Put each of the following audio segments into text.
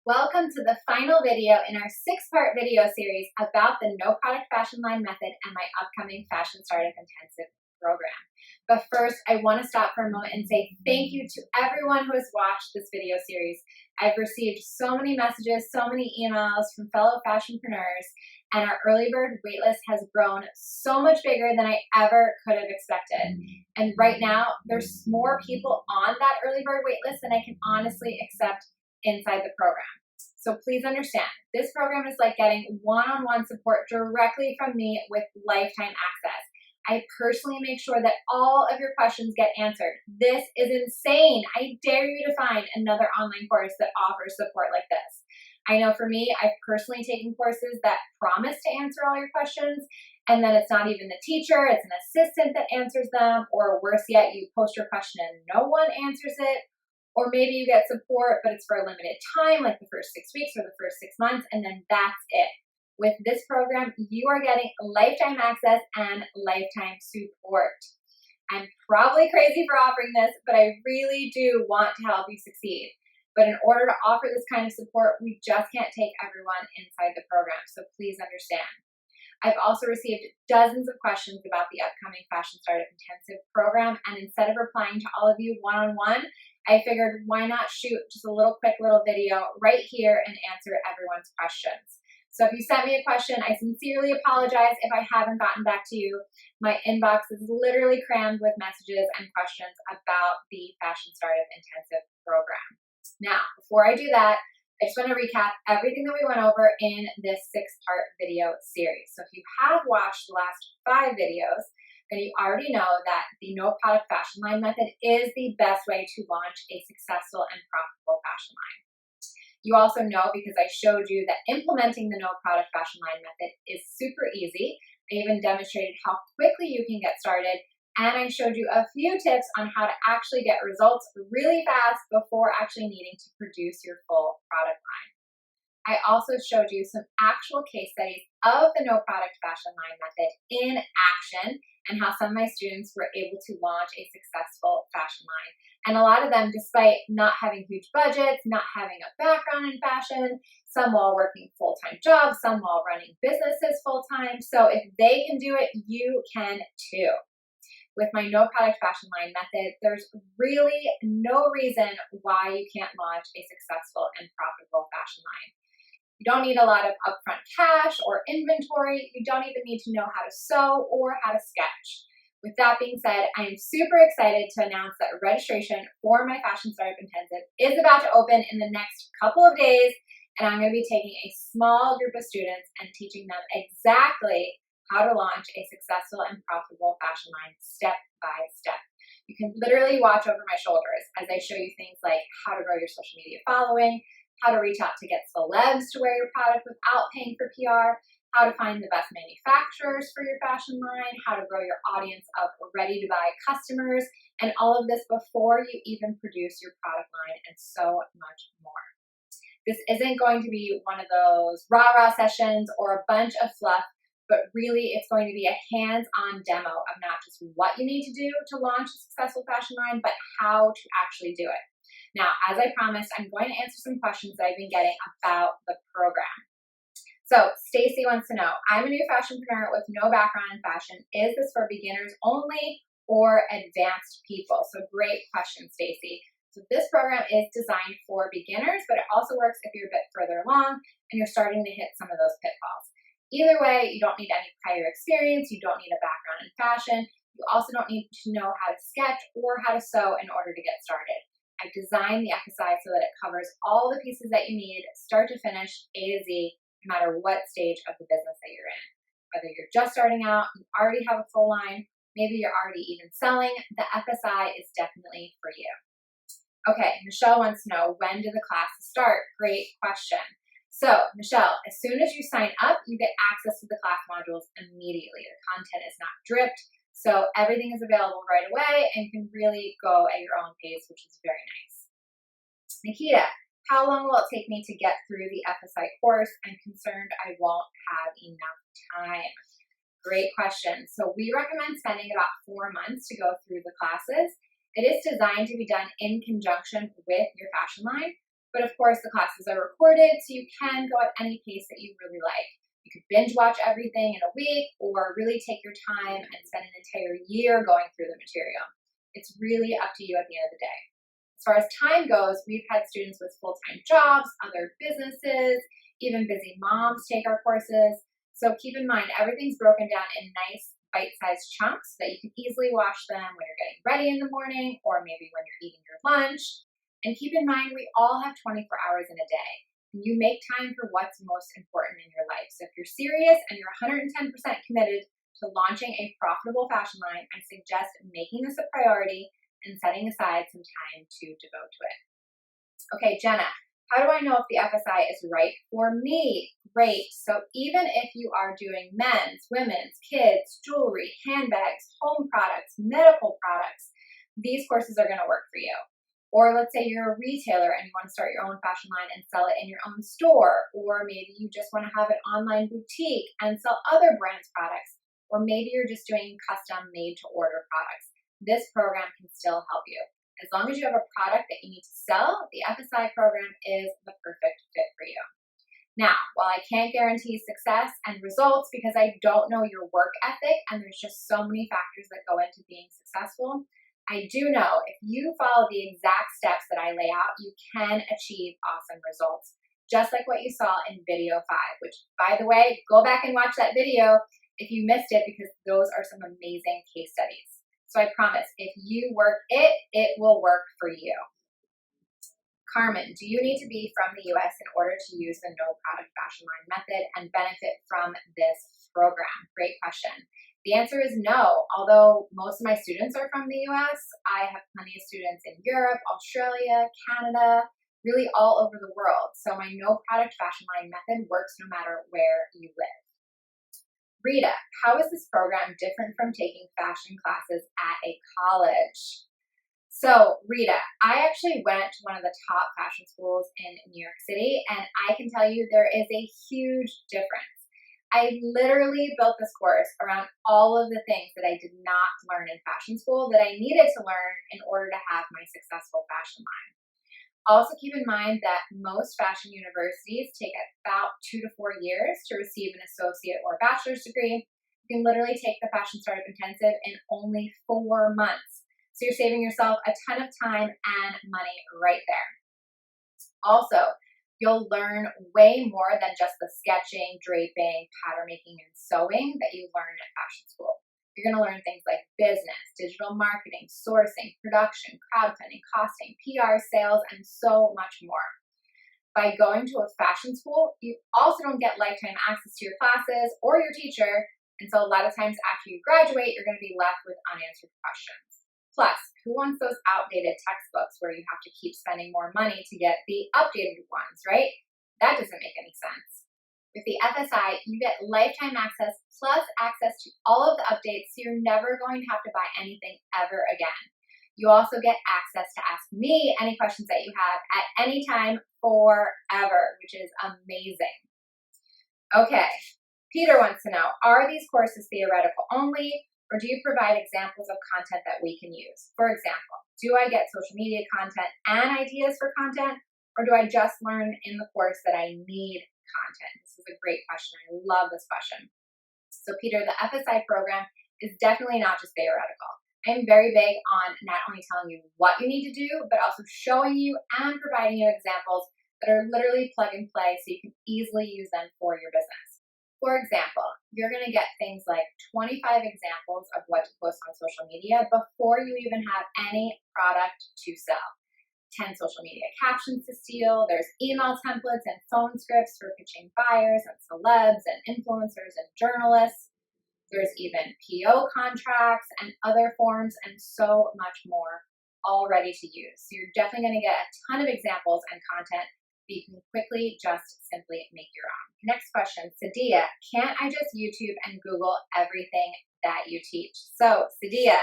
Welcome to the final video in our 6-part video series about the No Product Fashion Line method and my upcoming Fashion Startup Intensive program. But first, I want to stop for a moment and say thank you to everyone who has watched this video series. I've received so many messages, so many emails from fellow fashionpreneurs, and our early bird waitlist has grown so much bigger than I ever could have expected. And right now, there's more people on that early bird waitlist than I can honestly accept inside the program. So please understand, this program is like getting one-on-one support directly from me with lifetime access. I personally make sure that all of your questions get answered. This is insane. I dare you to find another online course that offers support like this. I know for me, I've personally taken courses that promise to answer all your questions, and then it's not even the teacher, it's an assistant that answers them, or worse yet, you post your question and no one answers it. Or maybe you get support, but it's for a limited time, like the first 6 weeks or the first 6 months, and then that's it. With this program, you are getting lifetime access and lifetime support. I'm probably crazy for offering this, but I really do want to help you succeed. But in order to offer this kind of support, we just can't take everyone inside the program, so please understand. I've also received dozens of questions about the upcoming Fashion Startup Intensive program, and instead of replying to all of you one-on-one, I figured why not shoot just a quick little video right here and answer everyone's questions. So if you sent me a question, I sincerely apologize if I haven't gotten back to you. My inbox is literally crammed with messages and questions about the Fashion Startup Intensive program. Now, before I do that, I just want to recap everything that we went over in this 6-part video series. So if you have watched the last 5 videos, then you already know that the No Product Fashion Line method is the best way to launch a successful and profitable fashion line. You also know, because I showed you, that implementing the No Product Fashion Line method is super easy. I even demonstrated how quickly you can get started, and I showed you a few tips on how to actually get results really fast before actually needing to produce your full product line. I also showed you some actual case studies of the No Product Fashion Line method in action and how some of my students were able to launch a successful fashion line. And a lot of them, despite not having huge budgets, not having a background in fashion, some while working full-time jobs, some while running businesses full-time. So if they can do it, you can too. With my No Product Fashion Line method, there's really no reason why you can't launch a successful and profitable fashion line. You don't need a lot of upfront cash or inventory. You don't even need to know how to sew or how to sketch. With that being said, I am super excited to announce that registration for my Fashion Startup Intensive is about to open in the next couple of days, and I'm going to be taking a small group of students and teaching them exactly how to launch a successful and profitable fashion line step by step. You can literally watch over my shoulders as I show you things like how to grow your social media following, how to reach out to get celebs to wear your product without paying for PR, how to find the best manufacturers for your fashion line, how to grow your audience of ready-to-buy customers, and all of this before you even produce your product line, and so much more. This isn't going to be one of those rah-rah sessions or a bunch of fluff, but really it's going to be a hands-on demo of not just what you need to do to launch a successful fashion line, but how to actually do it. Now, as I promised, I'm going to answer some questions that I've been getting about the program. So, Stacy wants to know, I'm a new fashionpreneur with no background in fashion. Is this for beginners only or advanced people? So, great question, Stacy. So, this program is designed for beginners, but it also works if you're a bit further along and you're starting to hit some of those pitfalls. Either way, you don't need any prior experience. You don't need a background in fashion. You also don't need to know how to sketch or how to sew in order to get started. I designed the exercise so that it covers all the pieces that you need, start to finish, A to Z, no matter what stage of the business that you're in. Whether you're just starting out, you already have a full line, maybe you're already even selling, the FSI is definitely for you. Okay, Michelle wants to know, when do the classes start? Great question. So, Michelle, as soon as you sign up, you get access to the class modules immediately. The content is not dripped. So everything is available right away and you can really go at your own pace, which is very nice. Nikita, how long will it take me to get through the FSI course? I'm concerned I won't have enough time. Great question. So we recommend spending about 4 months to go through the classes. It is designed to be done in conjunction with your fashion line. But of course, the classes are recorded, so you can go at any pace that you really like. You could binge watch everything in a week or really take your time and spend an entire year going through the material. It's really up to you at the end of the day. As far as time goes, we've had students with full-time jobs, other businesses, even busy moms take our courses. So keep in mind, everything's broken down in nice bite-sized chunks that you can easily watch them when you're getting ready in the morning or maybe when you're eating your lunch. And keep in mind, we all have 24 hours in a day. And you make time for what's most important in your life. So if you're serious and you're 110% committed to launching a profitable fashion line, I suggest making this a priority and setting aside some time to devote to it. Okay, Jenna, how do I know if the FSI is right for me? Great. So even if you are doing men's, women's, kids, jewelry, handbags, home products, medical products, these courses are going to work for you. Or let's say you're a retailer and you want to start your own fashion line and sell it in your own store. Or maybe you just want to have an online boutique and sell other brands' products. Or maybe you're just doing custom made-to-order products. This program can still help you. As long as you have a product that you need to sell, the FSI program is the perfect fit for you. Now, while I can't guarantee success and results because I don't know your work ethic and there's just so many factors that go into being successful, I do know if you follow the exact steps that I lay out, you can achieve awesome results, just like what you saw in video 5, which, by the way, go back and watch that video if you missed it because those are some amazing case studies. So I promise, if you work it, it will work for you. Carmen, do you need to be from the US in order to use the No Product Fashion Line method and benefit from this program? Great question. The answer is no. Although most of my students are from the US, I have plenty of students in Europe, Australia, Canada, really all over the world. So my No Product Fashion Line method works no matter where you live. Rita, how is this program different from taking fashion classes at a college? So Rita, I actually went to one of the top fashion schools in New York City, and I can tell you there is a huge difference. I literally built this course around all of the things that I did not learn in fashion school that I needed to learn in order to have my successful fashion line. Also keep in mind that most fashion universities take about 2 to 4 years to receive an associate or bachelor's degree. You can literally take the Fashion Startup Intensive in only 4 months. So you're saving yourself a ton of time and money right there. Also, you'll learn way more than just the sketching, draping, pattern making, and sewing that you learn at fashion school. You're going to learn things like business, digital marketing, sourcing, production, crowdfunding, costing, PR, sales, and so much more. By going to a fashion school, you also don't get lifetime access to your classes or your teacher, and so a lot of times after you graduate, you're going to be left with unanswered questions. Plus, who wants those outdated textbooks where you have to keep spending more money to get the updated ones, right? That doesn't make any sense. With the FSI, you get lifetime access plus access to all of the updates, so you're never going to have to buy anything ever again. You also get access to ask me any questions that you have at any time forever, which is amazing. Okay, Peter wants to know, are these courses theoretical only, or do you provide examples of content that we can use? For example, do I get social media content and ideas for content, or do I just learn in the course that I need content? This is a great question. I love this question. So Peter, the FSI program is definitely not just theoretical. I'm very big on not only telling you what you need to do, but also showing you and providing you examples that are literally plug and play so you can easily use them for your business. For example, you're going to get things like 25 examples of what to post on social media before you even have any product to sell. 10 social media captions to steal. There's email templates and phone scripts for pitching buyers and celebs and influencers and journalists. There's even PO contracts and other forms and so much more all ready to use. So you're definitely going to get a ton of examples and content that you can quickly just simply make your own. Next question, Sadia, can't I just YouTube and Google everything that you teach? So Sadia,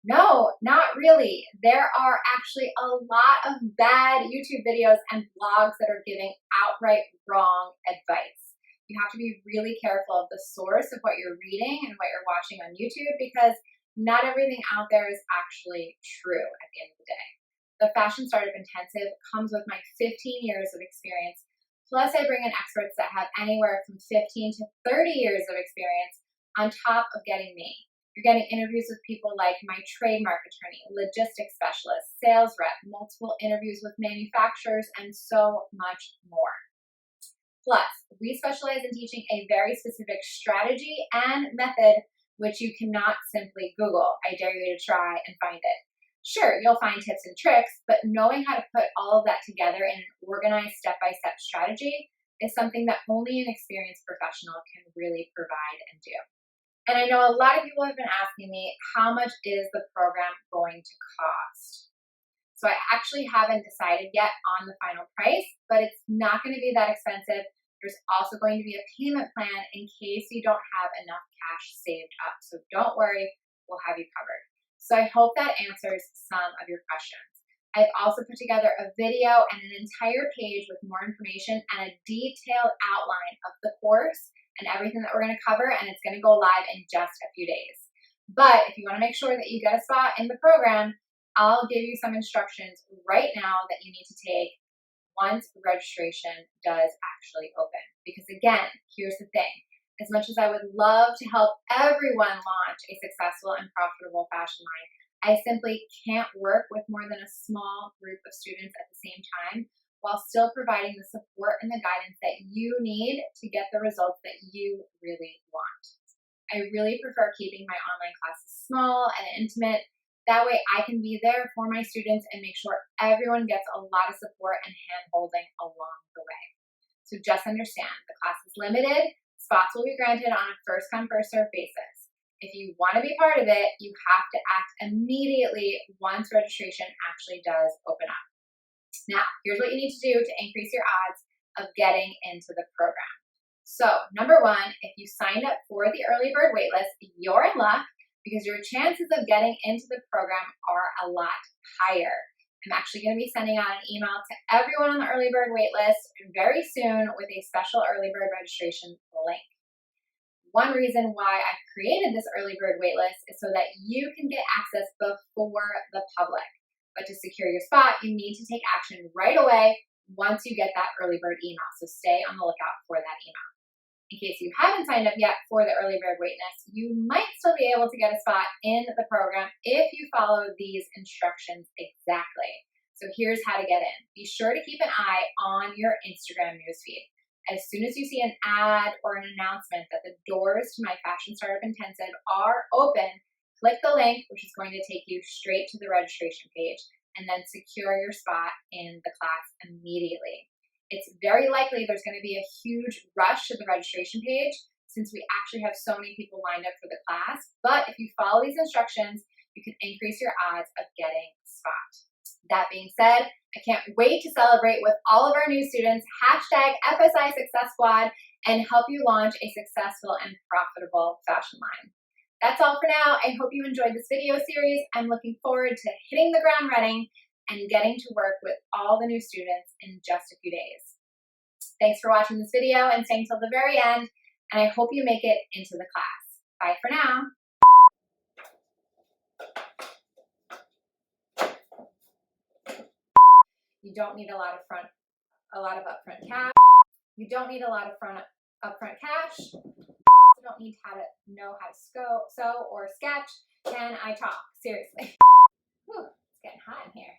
no, not really. There are actually a lot of bad YouTube videos and blogs that are giving outright wrong advice. You have to be really careful of the source of what you're reading and what you're watching on YouTube because not everything out there is actually true at the end of the day. The Fashion Startup Intensive comes with my 15 years of experience, plus I bring in experts that have anywhere from 15 to 30 years of experience on top of getting me. You're getting interviews with people like my trademark attorney, logistics specialist, sales rep, multiple interviews with manufacturers, and so much more. Plus, we specialize in teaching a very specific strategy and method which you cannot simply Google. I dare you to try and find it. Sure, you'll find tips and tricks, but knowing how to put all of that together in an organized step-by-step strategy is something that only an experienced professional can really provide and do. And I know a lot of people have been asking me, how much is the program going to cost? So I actually haven't decided yet on the final price, but it's not going to be that expensive. There's also going to be a payment plan in case you don't have enough cash saved up. So don't worry, we'll have you covered. So I hope that answers some of your questions. I've also put together a video and an entire page with more information and a detailed outline of the course and everything that we're going to cover, and it's going to go live in just a few days. But if you want to make sure that you get a spot in the program, I'll give you some instructions right now that you need to take once registration does actually open. Because again, here's the thing. As much as I would love to help everyone launch a successful and profitable fashion line, I simply can't work with more than a small group of students at the same time while still providing the support and the guidance that you need to get the results that you really want. I really prefer keeping my online classes small and intimate. That way I can be there for my students and make sure everyone gets a lot of support and hand-holding along the way. So just understand, the class is limited. Spots will be granted on a first-come, first-served basis. If you want to be part of it, you have to act immediately once registration actually does open up. Now, here's what you need to do to increase your odds of getting into the program. So, number one, if you signed up for the early bird waitlist, you're in luck because your chances of getting into the program are a lot higher. I'm actually going to be sending out an email to everyone on the early bird waitlist very soon with a special early bird registration link. One reason why I've created this early bird waitlist is so that you can get access before the public. But to secure your spot, you need to take action right away once you get that early bird email. So stay on the lookout for that email. In case you haven't signed up yet for the early bird waitlist, you might still be able to get a spot in the program if you follow these instructions exactly. So here's how to get in. Be sure to keep an eye on your Instagram newsfeed. As soon as you see an ad or an announcement that the doors to my Fashion Startup Intensive are open, click the link, which is going to take you straight to the registration page, and then secure your spot in the class immediately. It's very likely there's going to be a huge rush to the registration page since we actually have so many people lined up for the class. But if you follow these instructions, you can increase your odds of getting a spot. That being said, I can't wait to celebrate with all of our new students, #FSI Success Squad, and help you launch a successful and profitable fashion line. That's all for now. I hope you enjoyed this video series. I'm looking forward to hitting the ground running and getting to work with all the new students in just a few days. Thanks for watching this video and staying till the very end, and I hope you make it into the class. Bye for now. You don't need a lot of upfront cash. You don't need a lot of upfront cash. You don't need to know how to sew or sketch. Can I talk? Seriously. Whew, it's getting hot in here.